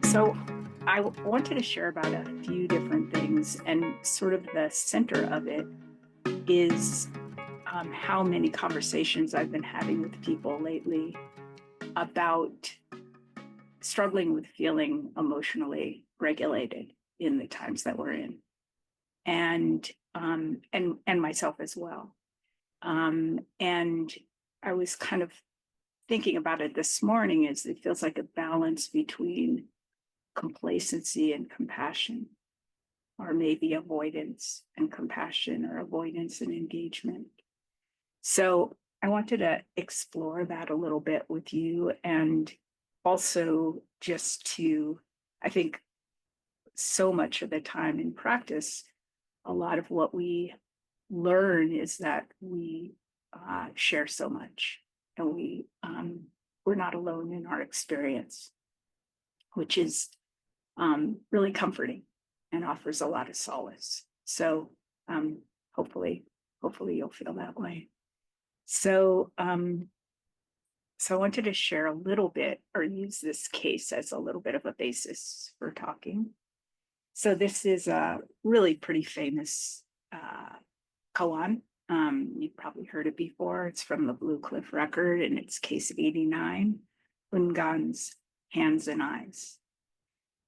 So wanted to share about a few different things, and sort of the center of it is how many conversations I've been having with people lately about struggling with feeling emotionally regulated in the times that we're in, and myself as well. And I was kind of thinking about it this morning as it feels like a balance between complacency and compassion, or maybe avoidance and compassion, or avoidance and engagement. So I wanted to explore that a little bit with you, and also just to, I think so much of the time in practice, a lot of what we learn is that we share so much, and we're not alone in our experience, which is really comforting and offers a lot of solace. So um, hopefully, hopefully you'll feel that way. So, so I wanted to share a little bit, or use this case as a little bit of a basis for talking. So this is a really pretty famous koan. You've probably heard it before. It's from the Blue Cliff Record, and it's case 89, Ungan's Hands and Eyes.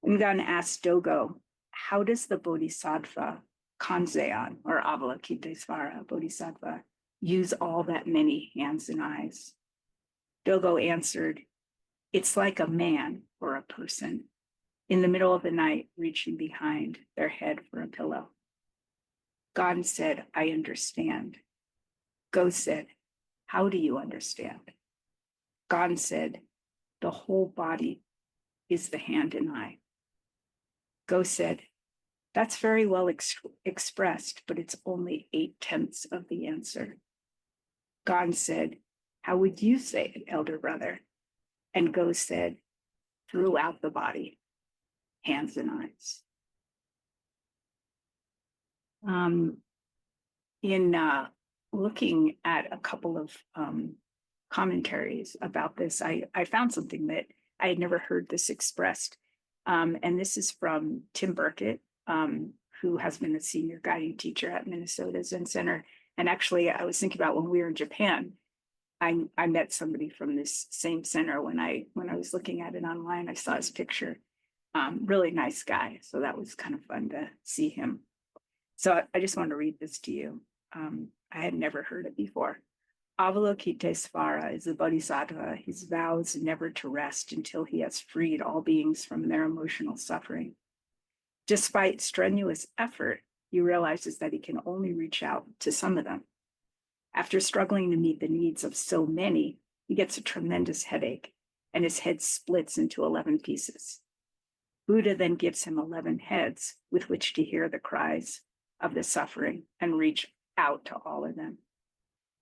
Ungan asked Dogo, how does the Bodhisattva Kanzeon, or Avalokitesvara Bodhisattva, use all that many hands and eyes? Dogo answered, it's like a man, or a person, in the middle of the night reaching behind their head for a pillow. Gon said, I understand. Go said, how do you understand? Gon said, the whole body is the hand and eye. Go said, that's very well expressed, but it's only 8/10 of the answer. Gon said, how would you say it, elder brother? And Go said, throughout the body, hands and eyes. In looking at a couple of commentaries about this, I found something that I had never heard this expressed. And this is from Tim Burkett, who has been a senior guiding teacher at Minnesota Zen Center. And actually, I was thinking about when we were in Japan, I met somebody from this same center when I was looking at it online. I saw his picture. Really nice guy. So that was kind of fun to see him. So I just want to read this to you. I had never heard it before. Avalokitesvara is the bodhisattva. His vows never to rest until he has freed all beings from their emotional suffering. Despite strenuous effort, he realizes that he can only reach out to some of them. After struggling to meet the needs of so many, he gets a tremendous headache, and his head splits into 11 pieces. Buddha then gives him 11 heads with which to hear the cries of the suffering and reach out to all of them.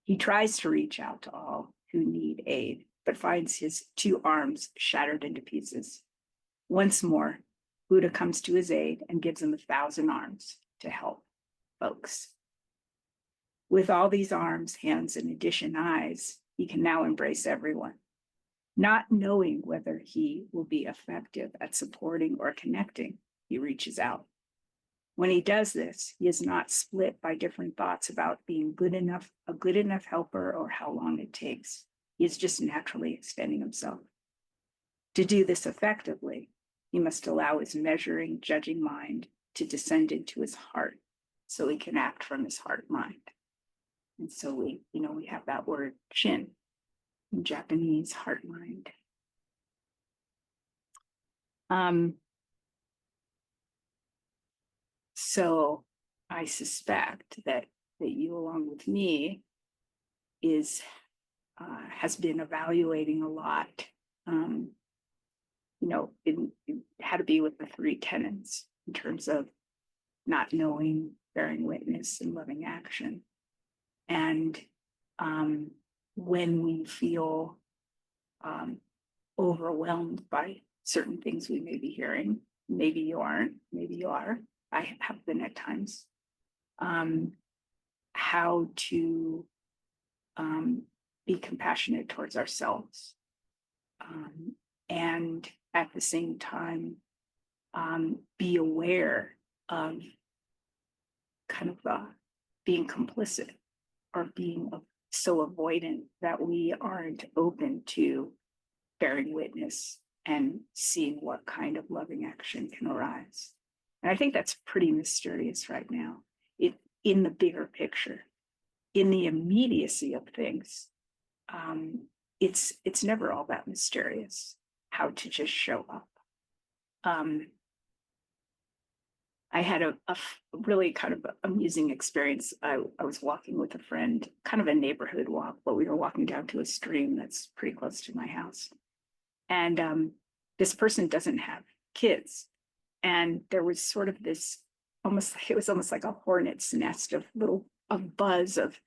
He tries to reach out to all who need aid, but finds his 2 arms shattered into pieces. Once more, Buddha comes to his aid and gives him 1,000 arms to help folks. With all these arms, hands, and addition eyes, he can now embrace everyone. Not knowing whether he will be effective at supporting or connecting, he reaches out. When he does this, he is not split by different thoughts about being a good enough helper, or how long it takes. He is just naturally extending himself. To do this effectively, he must allow his measuring, judging mind to descend into his heart, so he can act from his heart mind. And so we have that word shin in Japanese, heart mind. So I suspect that you, along with me, has been evaluating a lot, in how to be with the 3 tenets in terms of not knowing, bearing witness, and loving action. And when we feel overwhelmed by certain things we may be hearing, maybe you aren't, maybe you are. I have been at times. How to be compassionate towards ourselves, and at the same time be aware of kind of being complicit or being so avoidant that we aren't open to bearing witness and seeing what kind of loving action can arise. And I think that's pretty mysterious right now. In the bigger picture, in the immediacy of things, it's never all that mysterious how to just show up. I had a really kind of amusing experience. I was walking with a friend, kind of a neighborhood walk, but we were walking down to a stream that's pretty close to my house. And this person doesn't have kids. And there was sort of this it was almost like a hornet's nest of buzz of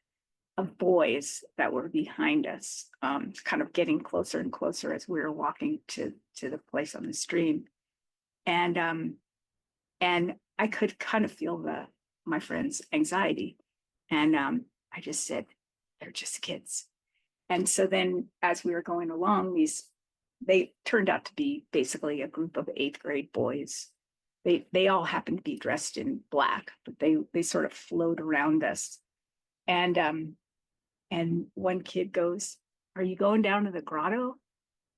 boys that were behind us, kind of getting closer and closer as we were walking to the place on the stream. And I could kind of feel my friend's anxiety. And I just said, they're just kids. And so then as we were going along, they turned out to be basically a group of 8th grade boys. They all happened to be dressed in black, but they sort of flowed around us. And one kid goes, "Are you going down to the grotto?"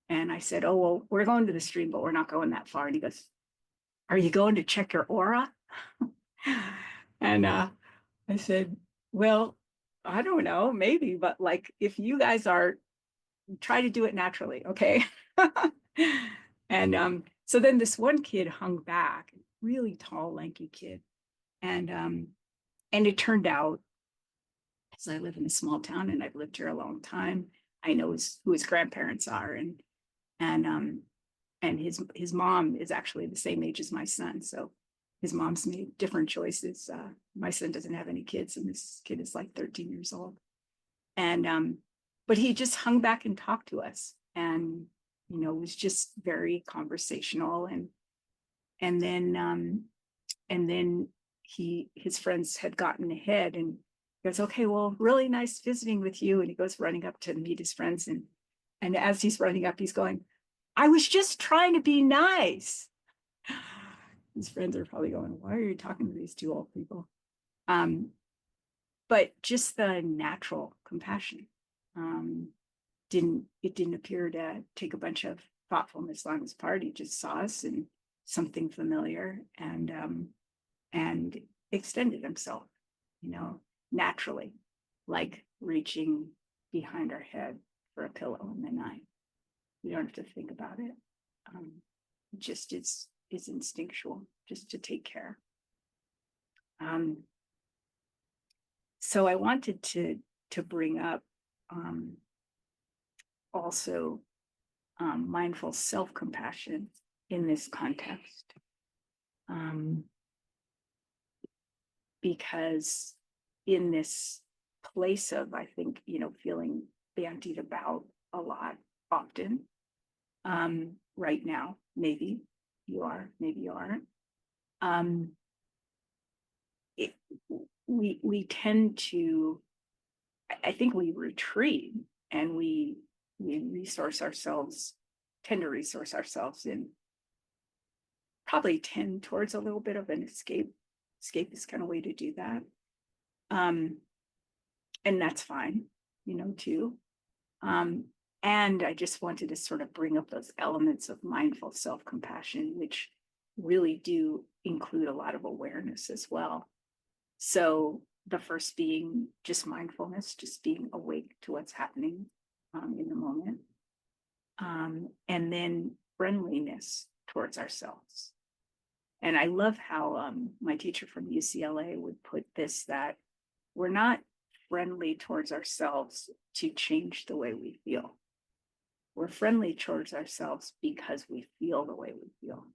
And I said, "Oh, well, we're going to the stream, but we're not going that far." And he goes, "Are you going to check your aura?" And I said, "Well, I don't know, maybe, but like if you guys are, try to do it naturally, okay?" And so then this one kid hung back, really tall, lanky kid. And it turned out, as I live in a small town and I've lived here a long time, I know who his grandparents are. And his mom is actually the same age as my son. So his mom's made different choices. My son doesn't have any kids, and this kid is like 13 years old. And but he just hung back and talked to us, and was just very conversational. And then his friends had gotten ahead, and he goes, "Okay, well, really nice visiting with you." And he goes running up to meet his friends, and as he's running up, he's going, "I was just trying to be nice." His friends are probably going, "Why are you talking to these two old people?" But just the natural compassion. Didn't appear to take a bunch of thoughtfulness on his part. He just saw us and something familiar, and extended himself, naturally, like reaching behind our head for a pillow in the night. We don't have to think about it. It just is instinctual, just to take care. So I wanted to bring up also mindful self-compassion in this context, because in this place of, I think, feeling bandied about a lot often, right now, maybe you are, maybe you aren't. We tend to, I think we retreat, and we tend to resource ourselves in, probably tend towards a little bit of an escapist kind of way to do that. And that's fine, too. And I just wanted to sort of bring up those elements of mindful self-compassion, which really do include a lot of awareness as well. So the first being just mindfulness, just being awake to what's happening in the moment. And then friendliness towards ourselves. And I love how my teacher from UCLA would put this, that we're not friendly towards ourselves to change the way we feel. We're friendly towards ourselves because we feel the way we feel.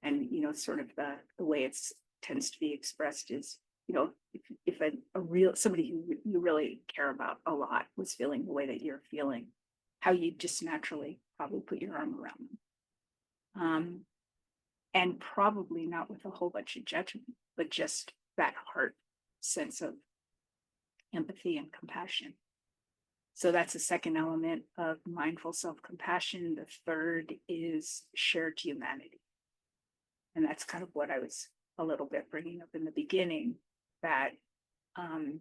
And, sort of the way it tends to be expressed is, if somebody who you really care about a lot was feeling the way that you're feeling, how you just naturally probably put your arm around them. And probably not with a whole bunch of judgment, but just that heart sense of empathy and compassion. So that's the second element of mindful self-compassion. The third is shared humanity. And that's kind of what I was a little bit bringing up in the beginning, that um,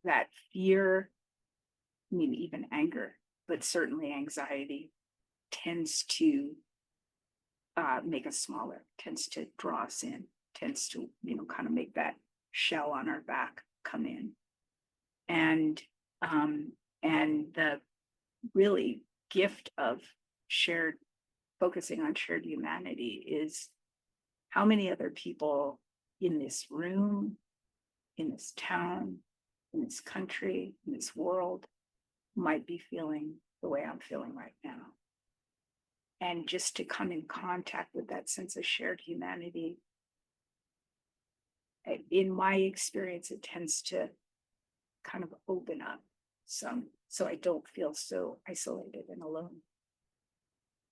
that fear, I mean, even anger, but certainly anxiety tends to make us smaller, tends to draw us in, tends to, kind of make that shell on our back come in. And the really gift of shared, focusing on shared humanity is how many other people in this room, in this town, in this country, in this world might be feeling the way I'm feeling right now. And just to come in contact with that sense of shared humanity, in my experience, it tends to kind of open up some, so I don't feel so isolated and alone.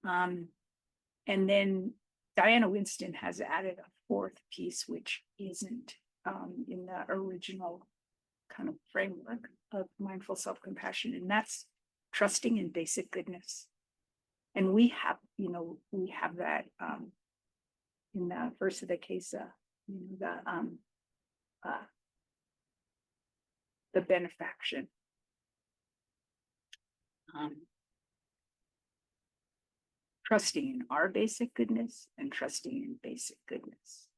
And then Diana Winston has added a fourth piece, which isn't in the original kind of framework of mindful self-compassion, and that's trusting in basic goodness. And we have that in the verse of the Kesa, the benefaction. Trusting in our basic goodness and trusting in basic goodness.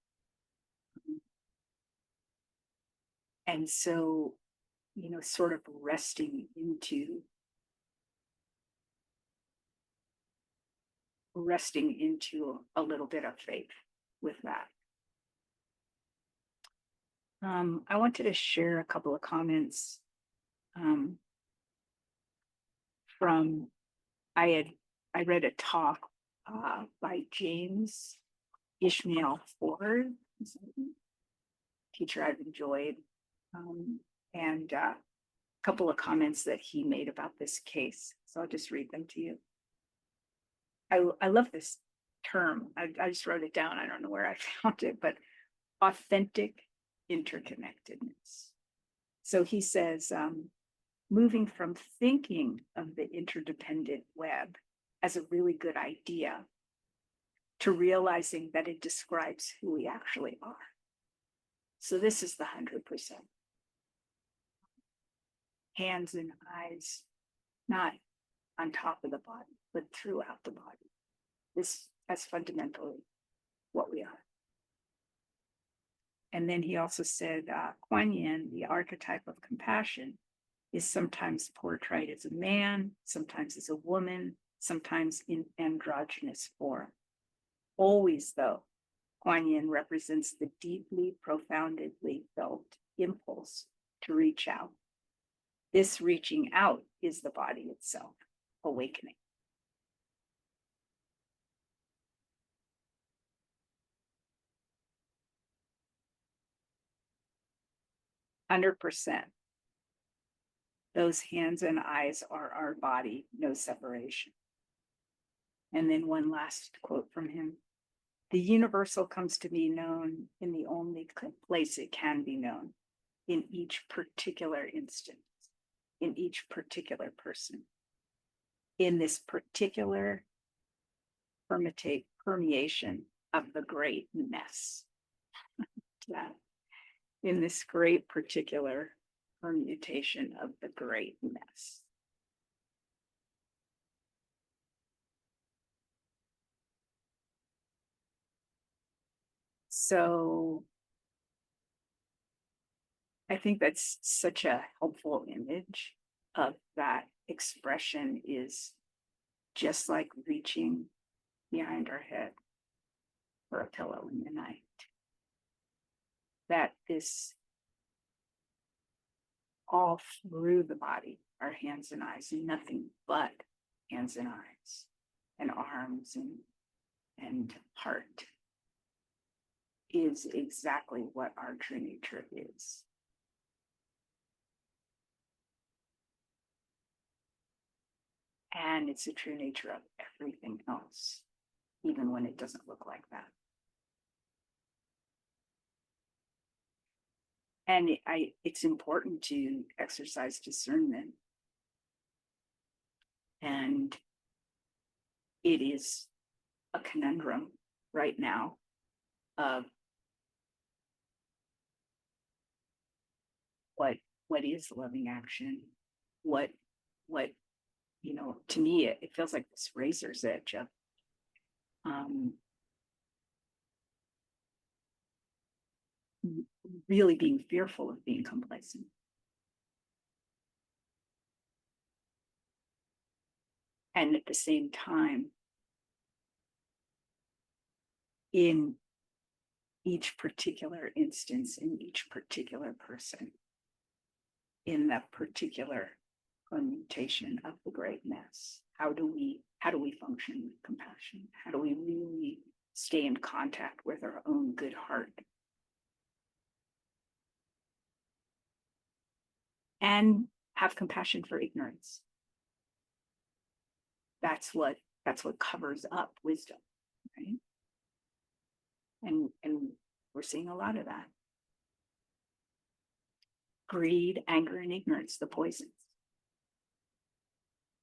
And so, sort of resting into a little bit of faith with that. I wanted to share a couple of comments from, I read a talk by James Ishmael Ford, teacher I've enjoyed, and a couple of comments that he made about this case. So I'll just read them to you. I love this term. I just wrote it down. I don't know where I found it, but authentic interconnectedness. So he says, moving from thinking of the interdependent web as a really good idea to realizing that it describes who we actually are. So this is the 100%. Hands and eyes, not on top of the body, but throughout the body. That's fundamentally what we are. And then he also said, Kuan Yin, the archetype of compassion, is sometimes portrayed as a man, sometimes as a woman, sometimes in androgynous form. Always, though, Kuan Yin represents the deeply, profoundly felt impulse to reach out. This reaching out is the body itself, awakening. %. Those hands and eyes are our body, no separation. And then one last quote from him. The universal comes to be known in the only place it can be known, in each particular instance, in each particular person, in this particular permeation of the great mess. In this great particular permutation of the great mess. So I think that's such a helpful image of that expression, is just like reaching behind our head for a pillow in the night. That this all through the body, our hands and eyes, nothing but hands and eyes and arms and heart, is exactly what our true nature is. And it's the true nature of everything else, even when it doesn't look like that. And it's important to exercise discernment And it is a conundrum right now of what is loving action, what what to me it feels like this razor's edge of um really being fearful of being complacent, and at the same time, in each particular instance, in each particular person, in that particular permutation of the great mess, how do we function with compassion? How do we really stay in contact with our own good heart and have compassion for ignorance? That's what covers up wisdom, right? And we're seeing a lot of that. Greed, anger, and ignorance, the poisons.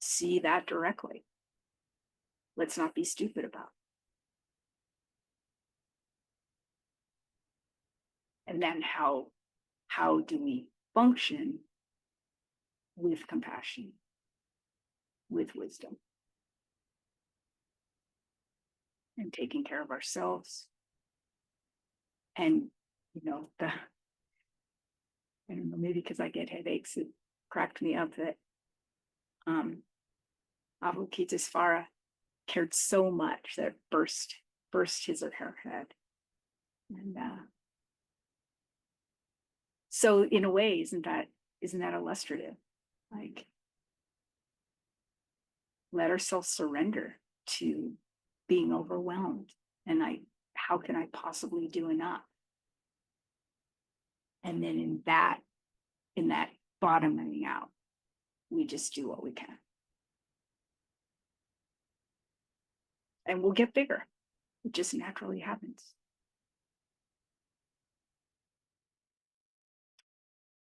See that directly. Let's not be stupid about it. And then how do we function with compassion, with wisdom, and taking care of ourselves? And I don't know, maybe because I get headaches, it cracked me up that Avalokitesvara cared so much that it burst his or her head. And so in a way, isn't that illustrative? Like, let ourselves surrender to being overwhelmed. And how can I possibly do enough? And then in that bottoming out, we just do what we can. And we'll get bigger. It just naturally happens.